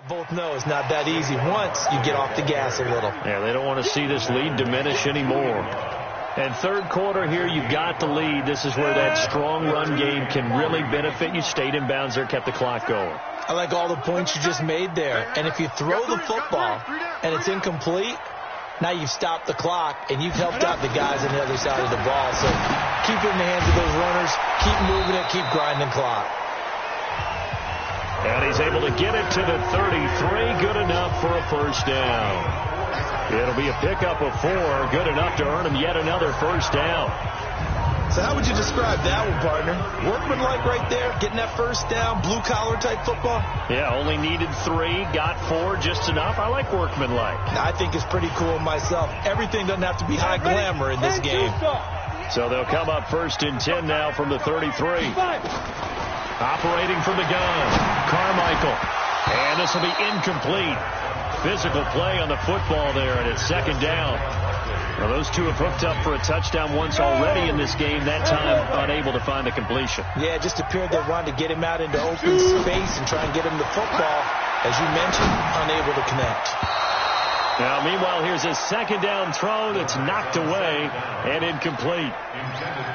Speaker 3: Both know it's not that easy once you get off the gas a little.
Speaker 1: Yeah, they don't want to see this lead diminish anymore. And third quarter here, you've got the lead. This is where that strong run game can really benefit you. Stayed in bounds there, kept the clock going.
Speaker 3: I like all the points you just made there. And if you throw the football and it's incomplete, now you've stopped the clock and you've helped out the guys on the other side of the ball. So keep it in the hands of those runners. Keep moving it. Keep grinding clock.
Speaker 1: And he's able to get it to the 33. Good enough for a first down. It'll be a pickup of 4. Good enough to earn him yet another first down.
Speaker 3: So how would you describe that one, partner? Workmanlike right there, getting that first down, blue-collar type football?
Speaker 1: Yeah, only needed 3, got 4, just enough. I like workmanlike.
Speaker 3: I think it's pretty cool myself. Everything doesn't have to be high glamour in this game.
Speaker 1: So they'll come up 1st and 10 now from the 33. Operating from the gun, Carmichael. And this will be incomplete. Physical play on the football there, and it's 2nd down. Well, those two have hooked up for a touchdown once already in this game, that time unable to find the completion.
Speaker 3: Yeah, it just appeared they wanted to get him out into open space and try and get him the football. As you mentioned, unable to connect.
Speaker 1: Now, meanwhile, here's a 2nd down throw that's knocked away and incomplete.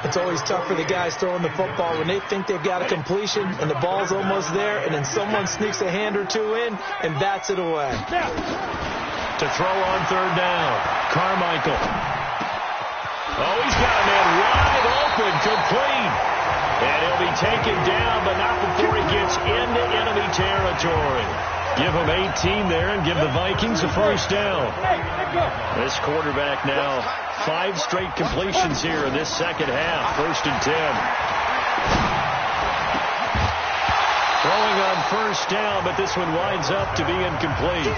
Speaker 3: It's always tough for the guys throwing the football when they think they've got a completion and the ball's almost there, and then someone sneaks a hand or two in and bats it away.
Speaker 1: To throw on 3rd down, Carmichael. Oh, he's got a man wide open, complete. And he'll be taken down, but not before he gets into enemy territory. Give him 18 there and give the Vikings a first down. This quarterback now 5 straight completions here in this second half. 1st and 10. Throwing on first down, but this one winds up to be incomplete.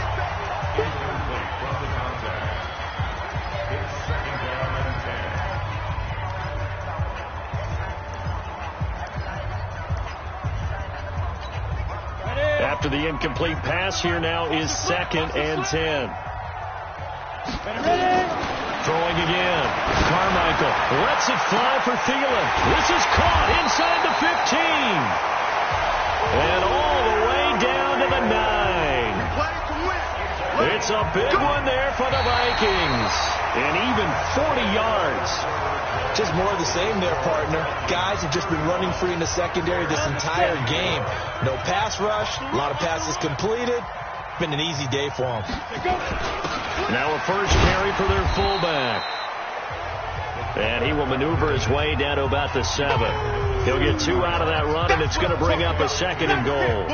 Speaker 1: After the incomplete pass, here now is 2nd and 10. Throwing again. Carmichael lets it fly for Thielen. This is caught inside the 15. And all the way down to the 9. It's a big one there for the Vikings. And even 40 yards.
Speaker 3: Just more of the same there, partner. Guys have just been running free in the secondary this entire game. No pass rush, a lot of passes completed. Been an easy day for them.
Speaker 1: Now a first carry for their fullback. And he will maneuver his way down to about the 7. He'll get 2 out of that run, and it's going to bring up a 2nd and goal.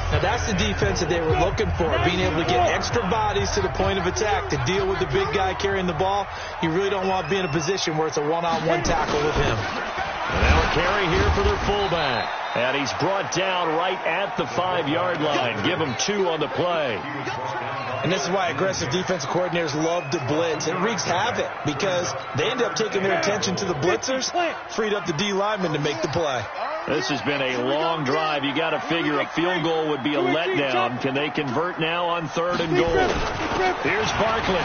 Speaker 3: Now that's the defense that they were looking for, being able to get extra bodies to the point of attack to deal with the big guy carrying the ball. You really don't want to be in a position where it's a one-on-one tackle with him.
Speaker 1: And now a carry here for their fullback. And he's brought down right at the 5-yard line. Give him 2 on the play.
Speaker 3: And this is why aggressive defensive coordinators love to blitz. It wreaks havoc because they end up taking their attention to the blitzers, freed up the D lineman to make the play.
Speaker 1: This has been a long drive. You got to figure a field goal would be a letdown. Can they convert now on 3rd and goal? Here's Barkley.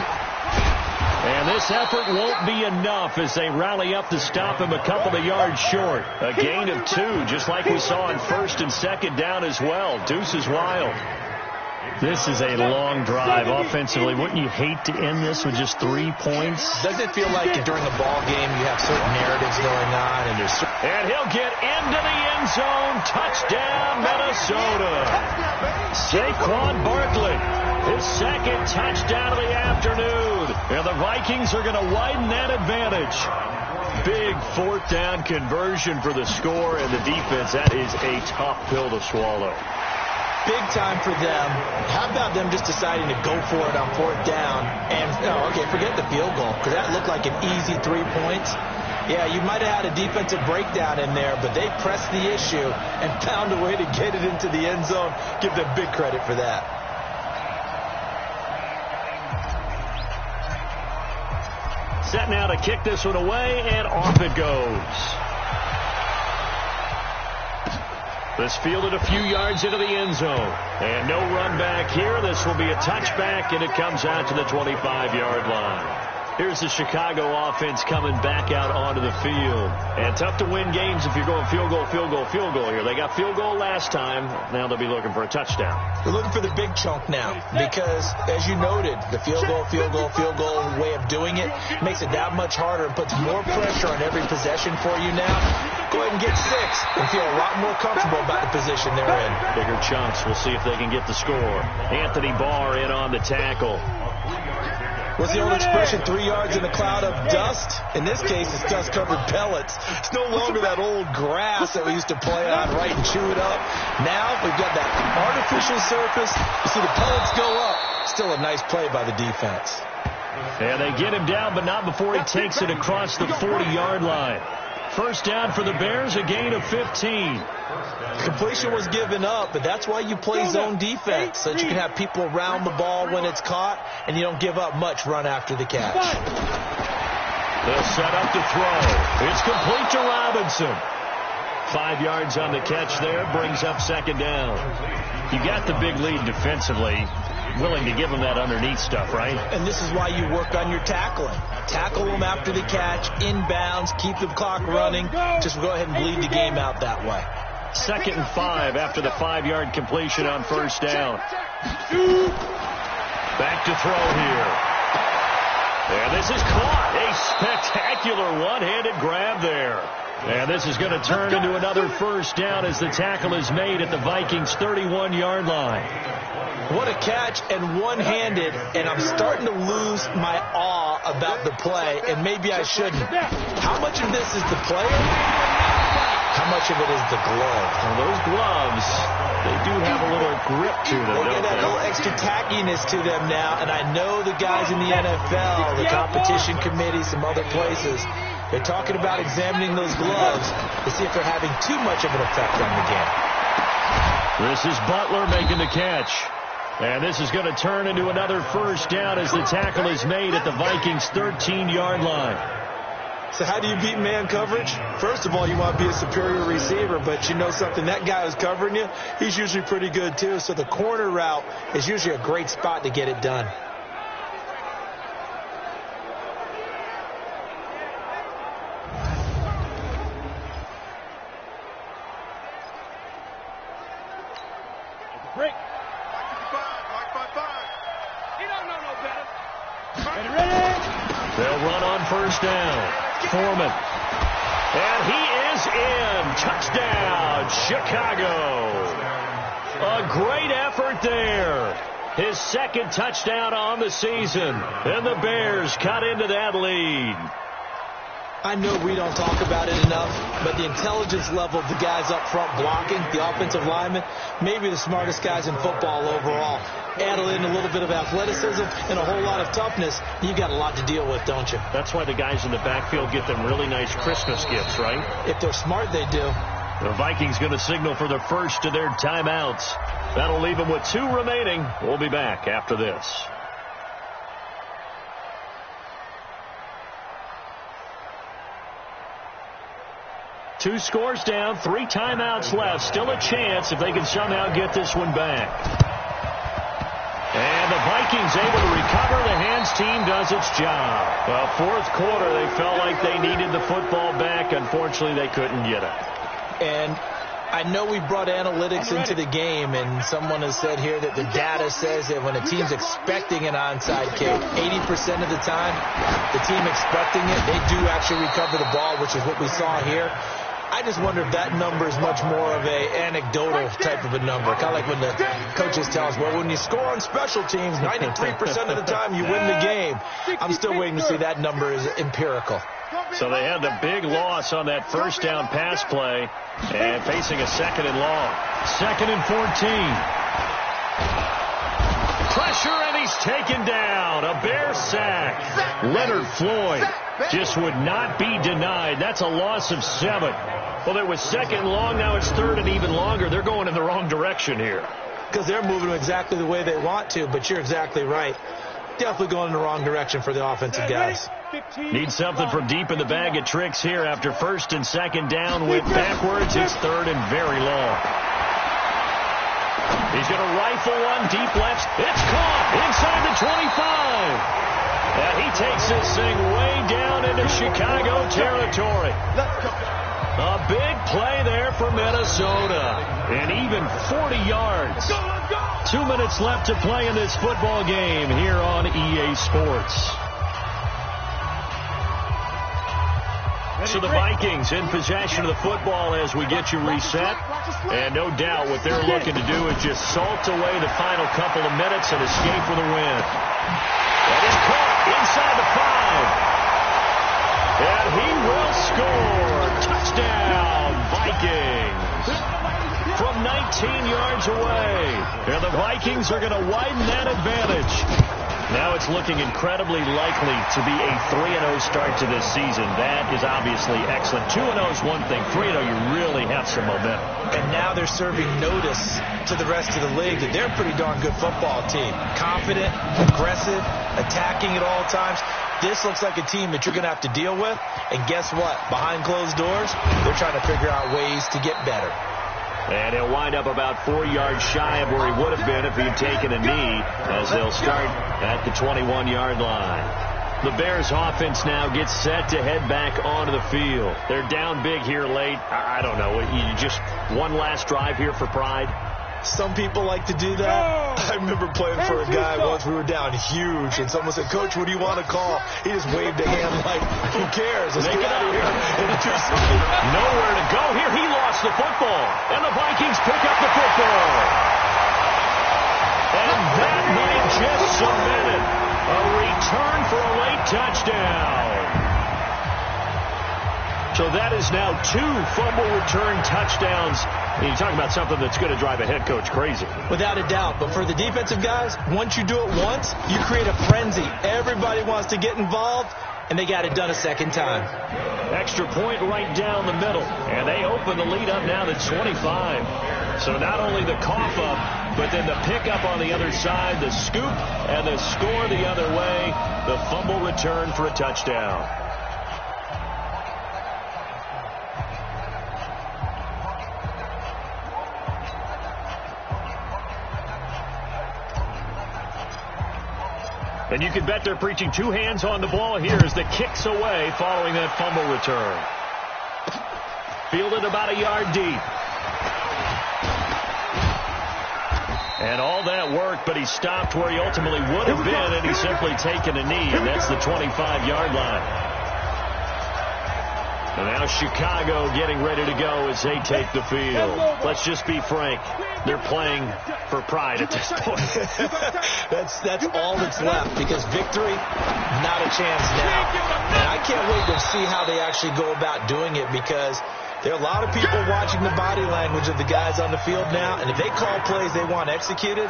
Speaker 1: And this effort won't be enough as they rally up to stop him a couple of yards short. A gain of 2, just like we saw on 1st and 2nd down as well. Deuce is wild. This is a long drive offensively. Wouldn't you hate to end this with just 3 points?
Speaker 3: Doesn't it feel like during a ball game you have certain narratives going on?
Speaker 1: And he'll get into the end zone. Touchdown, Minnesota. Saquon Barkley, his 2nd touchdown of the afternoon. And the Vikings are going to widen that advantage. Big 4th down conversion for the score, and the defense, that is a tough pill to swallow.
Speaker 3: Big time for them. How about them just deciding to go for it on 4th down? And, okay, forget the field goal, because that looked like an easy 3 points. Yeah, you might have had a defensive breakdown in there, but they pressed the issue and found a way to get it into the end zone. Give them big credit for that.
Speaker 1: Set now to kick this one away, and off it goes. This fielded a few yards into the end zone. And no run back here. This will be a touchback, and it comes out to the 25-yard line. Here's the Chicago offense coming back out onto the field. And tough to win games if you're going field goal, field goal, field goal here. They got field goal last time. Now they'll be looking for a touchdown.
Speaker 3: They're looking for the big chunk now because, as you noted, the field goal way of doing it makes it that much harder and puts more pressure on every possession for you now. Go ahead and get 6 and feel a lot more comfortable about the position they're in.
Speaker 1: Bigger chunks. We'll see if they can get the score. Anthony Barr in on the tackle.
Speaker 3: What's the old expression, 3 yards in a cloud of dust? In this case, it's dust-covered pellets. It's no longer that old grass that we used to play on, right, and chew it up. Now we've got that artificial surface. You see the pellets go up. Still a nice play by the defense.
Speaker 1: And they get him down, but not before he takes it across the 40-yard line. First down for the Bears, a gain of 15.
Speaker 3: Completion was given up, but that's why you play zone defense, so that you can have people around the ball when it's caught, and you don't give up much run after the catch.
Speaker 1: They'll set up to throw. It's complete to Robinson. 5 yards on the catch there, brings up second down. You got the big lead defensively. Willing to give them that underneath stuff, right?
Speaker 3: And this is why you work on your tackling. Tackle them after the catch, inbounds, keep the clock running. Just go ahead and bleed the game out that way.
Speaker 1: 2nd and 5 after the 5-yard completion on first down. Back to throw here. And this is caught. A spectacular one-handed grab there. And this is going to turn into another first down as the tackle is made at the Vikings' 31-yard line.
Speaker 3: What a catch, and one-handed, and I'm starting to lose my awe about the play, and maybe I shouldn't. How much of this is the player? How much of it is the glove?
Speaker 1: Well, those gloves, they do have a little grip to them,
Speaker 3: They get that little extra tackiness to them now, and I know the guys in the NFL, the competition committee, some other places, they're talking about examining those gloves to see if they're having too much of an effect on the game.
Speaker 1: This is Butler making the catch. And this is going to turn into another first down as the tackle is made at the Vikings' 13-yard line.
Speaker 3: So how do you beat man coverage? First of all, you want to be a superior receiver, but you know something, that guy who's covering you, he's usually pretty good too. So the corner route is usually a great spot to get it done.
Speaker 5: Break.
Speaker 1: They'll run on first down. Foreman. And he is in. Touchdown, Chicago. A great effort there. His 2nd touchdown on the season. And the Bears cut into that lead.
Speaker 3: I know we don't talk about it enough, but the intelligence level of the guys up front blocking, the offensive linemen, maybe the smartest guys in football overall. Add in a little bit of athleticism and a whole lot of toughness, you've got a lot to deal with, don't you?
Speaker 1: That's why the guys in the backfield get them really nice Christmas gifts, right?
Speaker 3: If they're smart, they do.
Speaker 1: The Vikings going to signal for the first of their timeouts. That'll leave them with 2 remaining. We'll be back after this. 2 scores down, 3 timeouts left. Still a chance if they can somehow get this one back. And the Vikings able to recover. The hands team does its job. Well, 4th quarter, they felt like they needed the football back. Unfortunately, they couldn't get it.
Speaker 3: And I know we brought analytics into the game, and someone has said here that the data says that when a team's expecting an onside kick, 80% of the time, the team expecting it, they do actually recover the ball, which is what we saw here. I just wonder if that number is much more of a anecdotal type of a number. Kind of like when the coaches tell us, well, when you score on special teams, 93% of the time you win the game. I'm still waiting to see that number is empirical.
Speaker 1: So they had the big loss on that first down pass play and facing a 2nd and long. 2nd and 14. Pressure, and he's taken down. A Bear sack. Leonard Floyd just would not be denied. That's a loss of 7. Well, it was 2nd long. Now it's 3rd and even longer. They're going in the wrong direction here.
Speaker 3: Because they're moving exactly the way they want to, but you're exactly right. Definitely going in the wrong direction for the offensive guys.
Speaker 1: Need something from deep in the bag of tricks here after 1st and 2nd down. Went backwards. It's 3rd and very long. He's going to rifle one deep left. It's caught inside the 25. And he takes this thing way down into Chicago territory. A big play there for Minnesota. And even 40 yards. 2 minutes left to play in this football game here on EA Sports. So the Vikings in possession of the football as we get you reset. And no doubt what they're looking to do is just salt away the final couple of minutes and escape with a win. That is caught inside the 5. And he will score. Touchdown, Vikings. From 19 yards away. And the Vikings are going to widen that advantage. Now it's looking incredibly likely to be a 3-0 start to this season. That is obviously excellent. 2-0 is one thing. 3-0, you really have some momentum.
Speaker 3: And now they're serving notice to the rest of the league that they're a pretty darn good football team. Confident, aggressive, attacking at all times. This looks like a team that you're going to have to deal with. And guess what? Behind closed doors, they're trying to figure out ways to get better.
Speaker 1: And he'll wind up about 4 yards shy of where he would have been if he'd taken a knee, as they'll start at the 21-yard line. The Bears offense now gets set to head back onto the field. They're down big here late. I don't know. You just one last drive here for pride?
Speaker 3: Some people like to do that. I remember playing for a guy once. We were down huge, and someone said, "Coach, what do you want to call?" He just waved a hand like, "Who cares? Let's get out of here."
Speaker 1: Nowhere to go here. He lost the football, and the Vikings pick up the football. And that might just cement it. A return for a late touchdown. So that is now 2 fumble return touchdowns. And you talk about something that's going to drive a head coach crazy.
Speaker 3: Without a doubt. But for the defensive guys, once you do it once, you create a frenzy. Everybody wants to get involved, and they got it done a second time.
Speaker 1: Extra point right down the middle. And they open the lead up now to 25. So not only the cough up, but then the pickup on the other side, the scoop, and the score the other way. The fumble return for a touchdown. And you can bet they're preaching 2 hands on the ball here as the kick's away following that fumble return. Fielded about a yard deep. And all that work, but he stopped where he ultimately would have been, and he's simply taken a knee, and that's the 25-yard line. And now Chicago getting ready to go as they take the field. Let's just be frank. They're playing for pride at this point.
Speaker 3: That's all that's left, because victory, not a chance now. And I can't wait to see how they actually go about doing it, because there are a lot of people watching the body language of the guys on the field now, and if they call plays they want executed,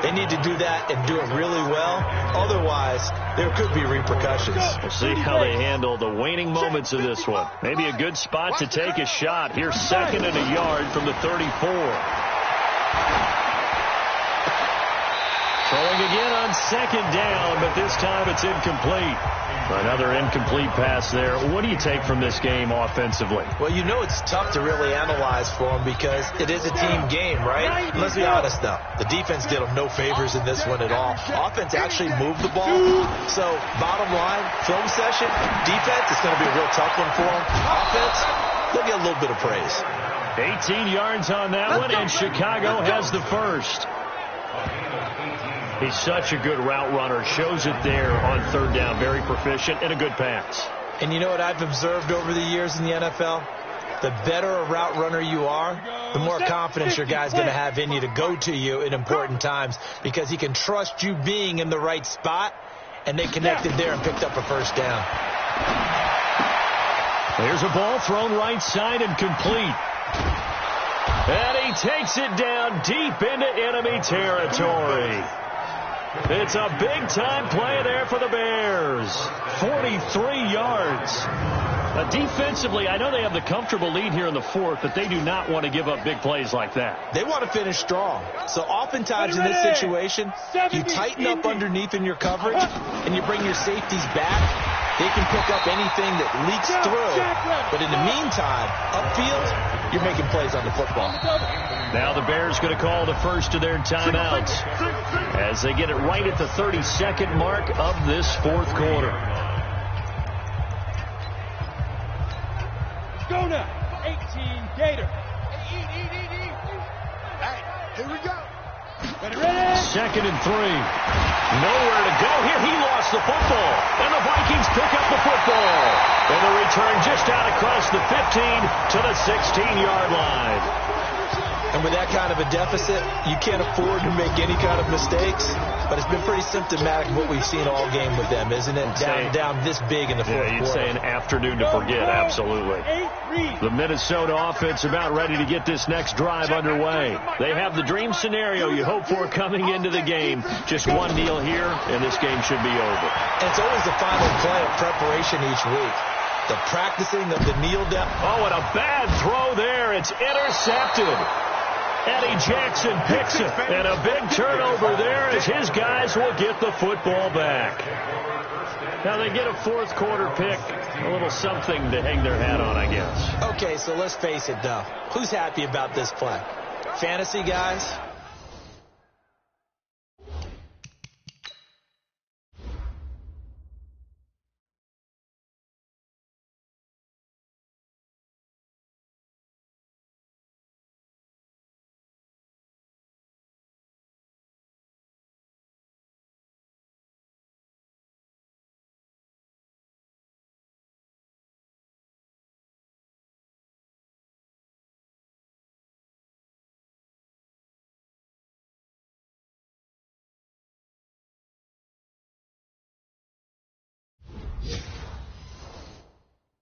Speaker 3: they need to do that and do it really well. Otherwise, there could be repercussions.
Speaker 1: We'll see how they handle the waning moments of this one. Maybe a good spot to take a shot. Here's 2nd and a yard from the 34. Throwing again on 2nd down, but this time it's incomplete. Another incomplete pass there. What do you take from this game offensively?
Speaker 3: Well, you know it's tough to really analyze for them because it is a team game, right? Let's be honest, though. The defense did them no favors in this one at all. Offense actually moved the ball. So, bottom line, film session, defense, it's going to be a real tough one for them. Offense, they'll get a little bit of praise.
Speaker 1: 18 yards on that one, and Chicago has the first. He's such a good route runner. Shows it there on 3rd down. Very proficient and a good pass.
Speaker 3: And you know what I've observed over the years in the NFL? The better a route runner you are, the more confidence your guy's going to have in you to go to you in important times, because he can trust you being in the right spot, and they connected there and picked up a first down.
Speaker 1: There's a ball thrown right side and complete. And he takes it down deep into enemy territory. It's a big-time play there for the Bears. 43 yards. Defensively, I know they have the comfortable lead here in the 4th, but they do not want to give up big plays like that.
Speaker 3: They want to finish strong. So oftentimes in this situation, you tighten up underneath in your coverage, and you bring your safeties back, They can pick up anything that leaks through. But in the meantime, upfield, you're making plays on the football.
Speaker 1: Now the Bears going to call the first of their timeouts as they get it right at the 32nd mark of this fourth quarter.
Speaker 5: Go now. 18 Gator. Here we go. Ready?
Speaker 1: 2nd and 3. Nowhere to go here. He lost the football. And the Vikings pick up the football. And the return just out across the 15 to the 16-yard line.
Speaker 3: And with that kind of a deficit, you can't afford to make any kind of mistakes. But it's been pretty symptomatic of what we've seen all game with them, isn't it? Down this big in the fourth quarter.
Speaker 1: You'd say an afternoon to forget, absolutely. The Minnesota offense about ready to get this next drive underway. They have the dream scenario you hope for coming into the game. Just one kneel here, and this game should be over.
Speaker 3: And it's always the final play of preparation each week. The practicing of the kneel down.
Speaker 1: Oh, and a bad throw there. It's intercepted. Eddie Jackson picks it, and a big turnover there as his guys will get the football back. Now they get a fourth quarter pick, a little something to hang their hat on, I guess.
Speaker 3: Okay, so let's face it, though. Who's happy about this play? Fantasy guys?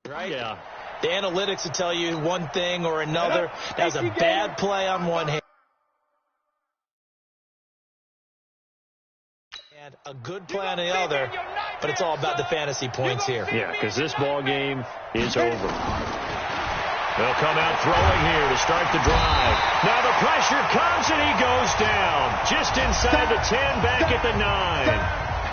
Speaker 3: Right?
Speaker 1: Yeah.
Speaker 3: The analytics will tell you one thing or another. That was a bad play on one hand. And a good play on the other. But it's all about the fantasy points here.
Speaker 1: Yeah, because this ball game is over. They'll come out throwing here to start the drive. Now the pressure comes and he goes down. Just inside the 10, back at the 9.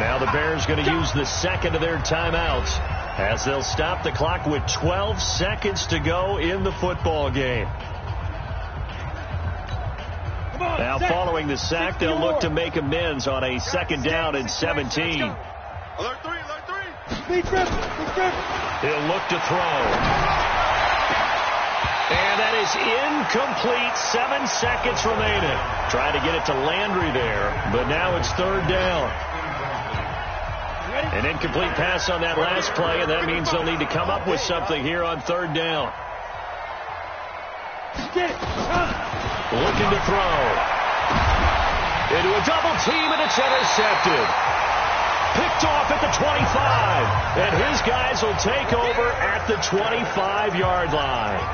Speaker 1: Now the Bears going to use the second of their timeouts as they'll stop the clock with 12 seconds to go in the football game. Now following the sack, they'll look to make amends on a 2nd down and 17.
Speaker 5: Alert 3.
Speaker 1: He'll look to throw. And that is incomplete. 7 seconds remaining. Try to get it to Landry there, but now it's 3rd down. An incomplete pass on that last play, and that means they'll need to come up with something here on 3rd down. Looking to throw. Into a double team, and it's intercepted. Picked off at the 25, and his guys will take over at the 25-yard line.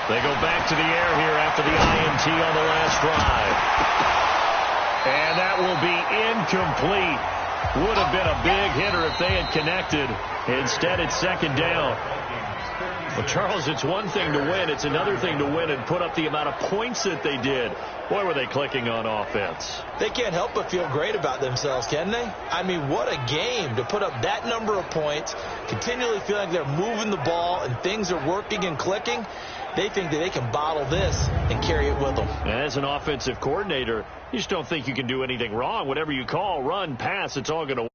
Speaker 1: They go back to the air here after the INT on the last drive. And that will be incomplete. Would have been a big hitter if they had connected. Instead, it's 2nd down. Well, Charles, it's one thing to win. It's another thing to win and put up the amount of points that they did. Boy, were they clicking on offense.
Speaker 3: They can't help but feel great about themselves, can they? I mean, what a game to put up that number of points, continually feeling they're moving the ball and things are working and clicking. They think that they can bottle this and carry it with them.
Speaker 1: As an offensive coordinator, you just don't think you can do anything wrong. Whatever you call, run, pass, it's all going to